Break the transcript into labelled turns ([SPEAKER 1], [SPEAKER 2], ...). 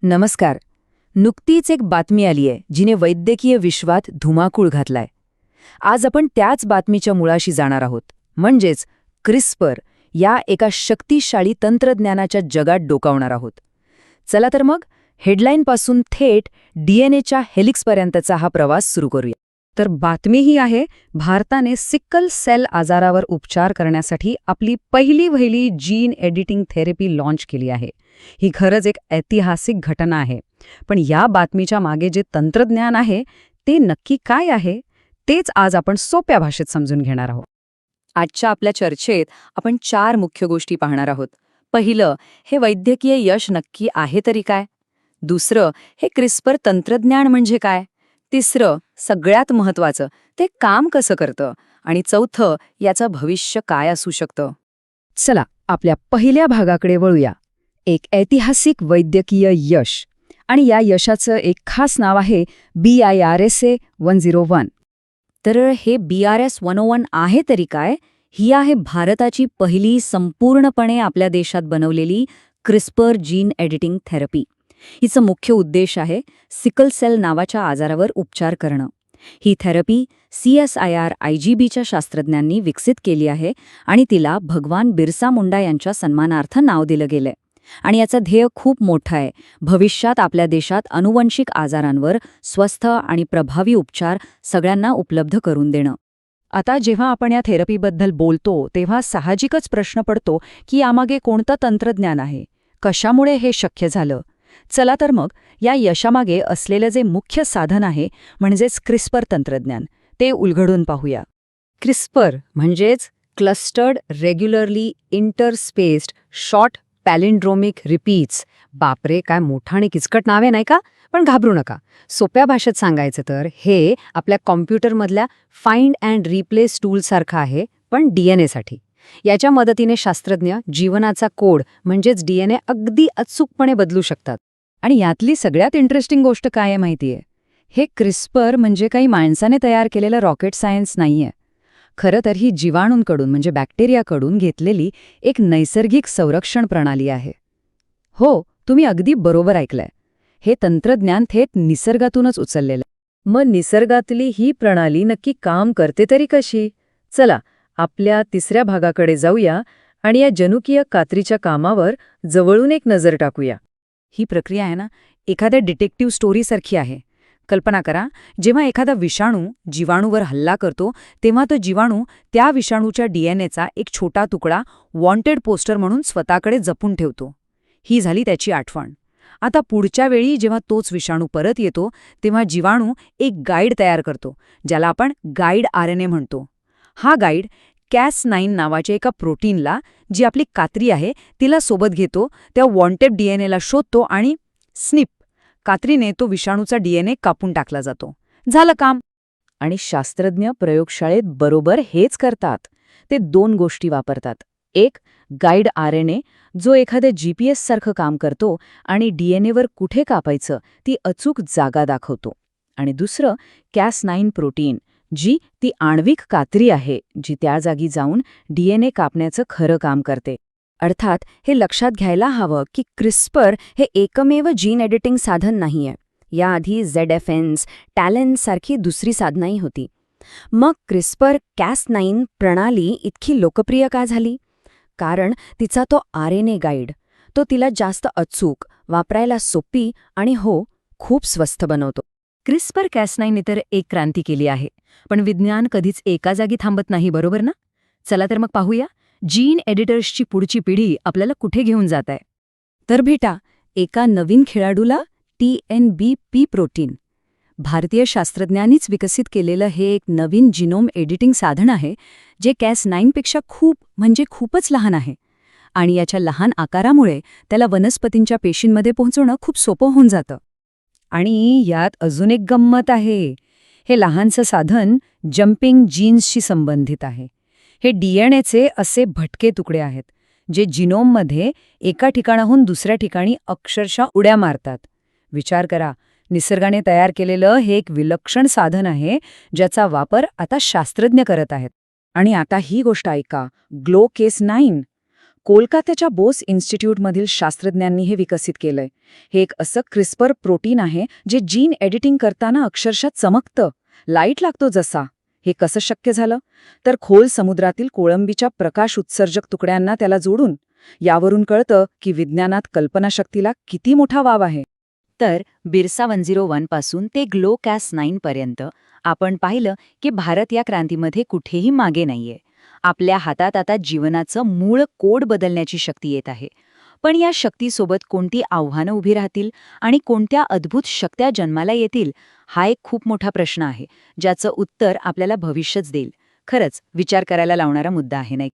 [SPEAKER 1] नमस्कार. नुकतीच एक बातमी आली आहे जिने वैद्यकीय विश्वात धुमाकूळ घातलाय. आज आपण त्याच बातमीच्या मुळाशी जाणार आहोत, म्हणजेच क्रिस्पर या एका शक्तिशाली तंत्रज्ञानाच्या जगात डोकावणार आहोत. चला तर मग हेडलाईनपासून थेट डीएनएच्या हेलिक्सपर्यंतचा हा प्रवास सुरू करूया. तर बातमी ही आहे, भारताने सिकल सेल आजारावर उपचार करण्यासाठी आपली पहिली जीन एडिटिंग थेरपी लॉन्च केली आहे. ही खरंच एक ऐतिहासिक घटना आहे. पण या बातमीच्या मागे जे तंत्रज्ञान आहे ते नक्की काय आहे, तेच आज आपण सोप्या भाषेत समजून घेणार आहोत. आजच्या आपल्या चर्चेत आपण 4 मुख्य गोष्टी पाहणार आहोत. पहिलं, हे वैद्यकीय यश नक्की आहे तरी काय? दुसरं, हे क्रिस्पर तंत्रज्ञान म्हणजे काय? तिसरं, सगळ्यात महत्त्वाचं, ते काम कसं करतं? आणि चौथं, याचं भविष्य काय असू शकतं? चला आपल्या पहिल्या भागाकडे वळूया. एक ऐतिहासिक वैद्यकीय यश, आणि या यशाचं एक खास नाव आहे BIRSA 101. तर हे BRS 101 आहे तरी काय? ही आहे भारताची पहिली संपूर्णपणे आपल्या देशात बनवलेली क्रिस्पर जीन एडिटिंग थेरपी. हिचं मुख्य उद्देश आहे सिकल सेल नावाच्या आजारावर उपचार करणं. ही थेरपी CSIR IGBच्या शास्त्रज्ञांनी विकसित केली आहे आणि तिला भगवान बिरसा मुंडा यांच्या सन्मानार्थ नाव दिलं गेलंय. आणि याचं ध्येय खूप मोठं आहे, भविष्यात आपल्या देशात अनुवंशिक आजारांवर स्वस्थ आणि प्रभावी उपचार सगळ्यांना उपलब्ध करून देणं. आता जेव्हा आपण या थेरपीबद्दल बोलतो तेव्हा साहजिकच प्रश्न पडतो की यामागे कोणतं तंत्रज्ञान आहे, कशामुळे हे शक्य झालं? चला तर मग या यशामागे असलेलं जे मुख्य साधन आहे म्हणजेच क्रिस्पर तंत्रज्ञान, ते उलगडून पाहूया. क्रिस्पर म्हणजेच clustered regularly interspaced short palindromic repeats. बापरे, काय मोठं आणि किचकट नाव आहे नाही का? पण घाबरू नका. सोप्या भाषेत सांगायचं तर हे आपल्या कॉम्प्युटरमधल्या फाइंड अँड रिप्लेस टूलसारखं आहे, पण डीएनएसाठी. याच्या मदतीने शास्त्रज्ञ जीवनाचा कोड म्हणजेच डीएनए अगदी अचूकपणे बदलू शकतात. आणि यातली सगळ्यात इंटरेस्टिंग गोष्ट काय आहे माहितीये? हे क्रिस्पर म्हणजे काही माणसाने तयार केलेलं रॉकेट सायन्स नाहीये. खरं तर ही जीवाणूंकडून म्हणजे बॅक्टेरियाकडून घेतलेली एक नैसर्गिक संरक्षण प्रणाली आहे. हो, तुम्ही अगदी बरोबर ऐकलंय. हे तंत्रज्ञान थेट निसर्गातूनच उचललेलं. मग निसर्गातली ही प्रणाली नक्की काम करते तरी कशी? चला आपल्या तिसऱ्या भागाकडे जाऊया आणि या जनुकीय कात्रीच्या कामावर जवळून एक नजर टाकूया. ही प्रक्रिया आहे ना, एखाद्या डिटेक्टिव्ह स्टोरीसारखी आहे. कल्पना करा, जेव्हा एखादा विषाणू जीवाणूवर हल्ला करतो तेव्हा तो जीवाणू त्या विषाणूच्या डीएनएचा एक छोटा तुकडा वॉन्टेड पोस्टर म्हणून स्वतःकडे जपून ठेवतो. ही झाली त्याची आठवण. आता पुढच्या वेळी जेव्हा तोच विषाणू परत येतो तेव्हा जीवाणू एक गाईड तयार करतो, ज्याला आपण गाईड RNA म्हणतो. हा गाईड Cas9 नावाच्या एका प्रोटीनला, जी आपली कात्री आहे, तिला सोबत घेतो, त्या वॉन्टेड डीएनएला शोधतो आणि स्निप, कात्रीने तो विषाणूचा डीएनए कापून टाकला जातो. झालं काम. आणि शास्त्रज्ञ प्रयोगशाळेत बरोबर हेच करतात. ते 2 गोष्टी वापरतात. एक, गाईड RNA, जो एखाद्या GPS सारखं काम करतो आणि डीएनएवर कुठे कापायचं ती अचूक जागा दाखवतो. आणि दुसरं, Cas9 प्रोटीन, जी ती आण्विक कात्री आहे, जी त्या जागी जाऊन डीएनए कापण्याचं खरं काम करते. अर्थात हे लक्षात घ्यायला हवं की क्रिस्पर हे एकमेव जीन एडिटिंग साधन नाहीये. याआधी ZFNs, टॅलेन्स सारखी दुसरी साधनंही होती. मग क्रिस्पर Cas9 प्रणाली इतकी लोकप्रिय का झाली? कारण तिचा तो RNA गाईड, तो तिला जास्त अचूक, वापरायला सोपी आणि खूप स्वस्त बनवतो. क्रिस्पर Cas9 तर एक क्रांती केली आहे, पण विज्ञान कधीच एका जागी थांबत नाही, बरोबर ना? चला तर मग पाहूया जीन एडिटर्सची पुढची पिढी आपल्याला कुठे घेऊन जात आहे. तर भेटा एका नवीन खेळाडूला, TNBP प्रोटीन. भारतीय शास्त्रज्ञांनीच विकसित केलेलं हे एक नवीन जिनोम एडिटिंग साधन आहे, जे Cas9 पेक्षा खूपच लहान आहे. आणि याच्या लहान आकारामुळे त्याला वनस्पतींच्या पेशींमध्ये पोहोचवणं खूप सोपं होऊन जातं. आणि यात अजून एक गंमत आहे. हे लहानसं साधन जम्पिंग जीन्सशी संबंधित आहे. हे डीएनएचे असे भटके तुकडे आहेत, जे जिनोममध्ये एका ठिकाणाहून दुसऱ्या ठिकाणी अक्षरशः उड्या मारतात. विचार करा, निसर्गाने तयार केलेलं हे एक विलक्षण साधन आहे, ज्याचा वापर आता शास्त्रज्ञ करत आहेत. आणि आता ही गोष्ट ऐका, GloCase9. कोलकात्याच्या बोस इन्स्टिट्यूटमधील शास्त्रज्ञांनी हे विकसित केलंय. हे एक असं क्रिस्पर प्रोटीन आहे जे जीन एडिटिंग करताना अक्षरशः चमकतं, लाईट लागतो जसा. हे कसं शक्य झालं? तर खोल समुद्रातील कोळंबीच्या प्रकाश उत्सर्जक तुकड्यांना त्याला जोडून. यावरून कळतं की विज्ञानात कल्पनाशक्तीला किती मोठा वाव आहे. तर बिरसा 101 पासून ते ग्लो-कॅस9 पर्यंत आपण पाहिलं की भारत या क्रांतीमध्ये कुठेही मागे नाहीये. आपल्या हातात आता जीवनाचं मूळ कोड बदलण्याची शक्ती येत आहे. पण या शक्तीसोबत कोणती आव्हानं उभी राहतील आणि कोणत्या अद्भुत शक्त्या जन्माला येतील, हा एक खूप मोठा प्रश्न आहे, ज्याचं उत्तर आपल्याला भविष्यच देईल. खरंच विचार करायला लावणारा मुद्दा आहे, नाही?